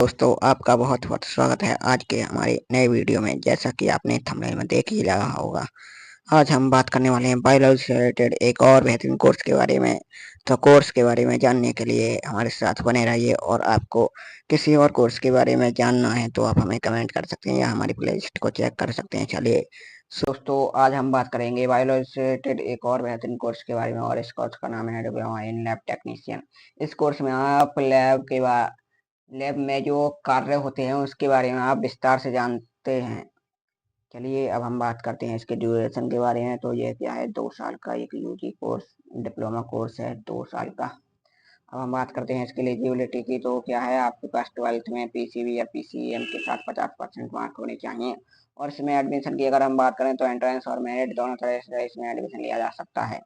दोस्तों आपका बहुत बहुत स्वागत है आज के हमारे नए वीडियो में। जैसा कि आपने थंबनेल में देख ही लगा होगा, आज हम बात करने वाले हैं बायोलॉजी से रिलेटेड एक और बेहतरीन कोर्स के बारे में। तो कोर्स के बारे में जानने के लिए हमारे साथ बने रहिए, और आपको किसी और कोर्स के बारे में जानना है तो आप हमें कमेंट कर सकते हैं या हमारी प्लेलिस्ट को चेक कर सकते हैं। चलिए दोस्तों, आज हम बात करेंगे बायोलॉजी से रिलेटेड एक और बेहतरीन कोर्स के बारे में, और इस कोर्स का नाम है डिप्लोमा इन लैब टेक्नीशियन। इस कोर्स में आप लैब में जो कार्य होते हैं उसके बारे में आप विस्तार से जानते हैं। चलिए अब हम बात करते हैं इसके ड्यूरेशन के बारे में। तो ये क्या है, 2 साल का एक यूजी कोर्स डिप्लोमा कोर्स है, 2 साल का। अब हम बात करते हैं इसके एलिजिबिलिटी की। तो क्या है, आपके पास 12th में पीसीबी या पीसीएम के साथ 50% मार्क होने चाहिए। और इसमें एडमिशन की अगर हम बात करें तो एंट्रेंस और मेरिट दोनों तरह से इसमें एडमिशन लिया जा सकता है।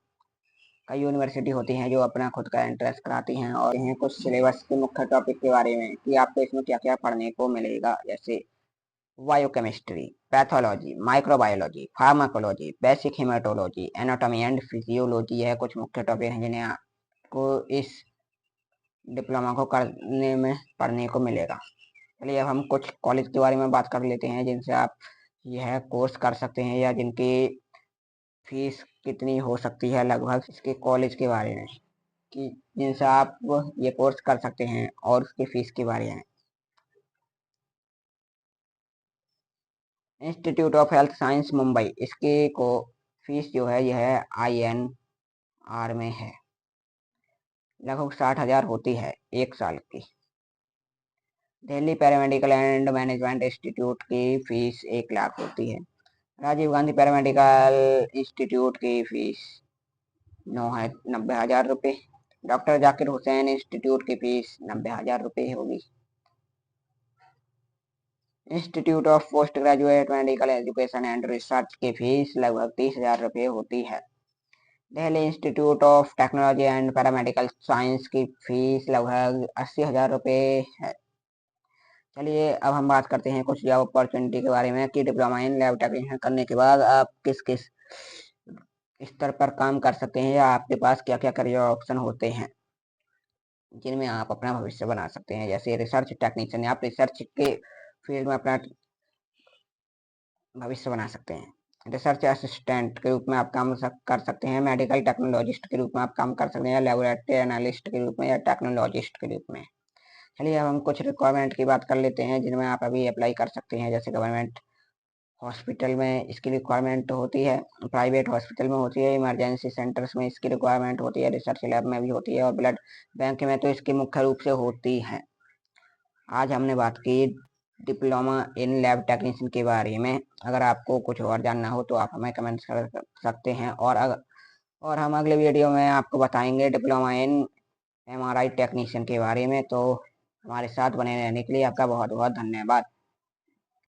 कई यूनिवर्सिटी होती हैं जो अपना खुद का एंट्रेंस कराती हैं, और हैं कुछ सिलेबस के मुख्य टॉपिक के बारे में कि आपको इसमें क्या क्या पढ़ने को मिलेगा, जैसे biochemistry, pathology, microbiology, pharmacology, basic haematology, anatomy and physiology. यह कुछ मुख्य टॉपिक हैं जिन्हें आपको इस डिप्लोमा को करने में पढ़ने को मिलेगा। चलिए अब हम कुछ कॉलेज के बारे में बात कर लेते हैं जिनसे आप यह कोर्स कर सकते हैं, या जिनकी फीस कितनी हो सकती है लगभग, इसके कॉलेज के बारे में कि जिनसे आप ये कोर्स कर सकते हैं और उसकी फीस के बारे में। Institute of health science Mumbai, इसके को फीस जो है यह INR में है, लगभग 60,000 होती है 1 साल की। Delhi paramedical and management institute की फीस 1 लाख होती है। राजीव गांधी पैरामेडिकल इंस्टीट्यूट की फीस 90,000 रुपये। डॉक्टर जाकिर हुसैन इंस्टीट्यूट की फीस 90,000 रुपये होगी। Institute of post graduate medical education and research की फीस लगभग 30,000 रुपये होती है। Delhi institute of technology and paramedical science की फीस लगभग 80,000 रुपये है। चलिए अब हम बात करते हैं कुछ जॉब अपॉर्चुनिटी के बारे में कि डिप्लोमा इन लैब टेक्नीशियन करने के बाद आप किस किस स्तर पर काम कर सकते हैं, या आपके पास क्या क्या करियर ऑप्शन होते हैं जिनमें आप अपना भविष्य बना सकते हैं। जैसे रिसर्च टेक्नीशियन, आप रिसर्च के फील्ड में अपना भविष्य बना सकते हैं। रिसर्च असिस्टेंट के रूप में आप काम कर सकते हैं। मेडिकल टेक्नोलॉजिस्ट के रूप में आप काम कर सकते हैं, लेबोरेटरी एनालिस्ट के रूप में या टेक्नोलॉजिस्ट के रूप में। चलिए अब हम कुछ रिक्वायरमेंट की बात कर लेते हैं जिनमें आप अभी अप्लाई कर सकते हैं। जैसे गवर्नमेंट हॉस्पिटल में इसकी रिक्वायरमेंट होती है, प्राइवेट हॉस्पिटल में होती है, इमरजेंसी सेंटर्स में इसकी रिक्वायरमेंट होती है, रिसर्च लैब में भी होती है, और ब्लड बैंक में तो इसकी मुख्य रूप से होती है। आज हमने बात की डिप्लोमा इन लैब टेक्नीशियन के बारे में। अगर आपको कुछ और जानना हो तो आप हमें कमेंट कर सकते हैं, और हम अगले वीडियो में आपको बताएंगे डिप्लोमा इन MRI टेक्नीशियन के बारे में। तो हमारे साथ बने रहने के लिए आपका बहुत बहुत धन्यवाद।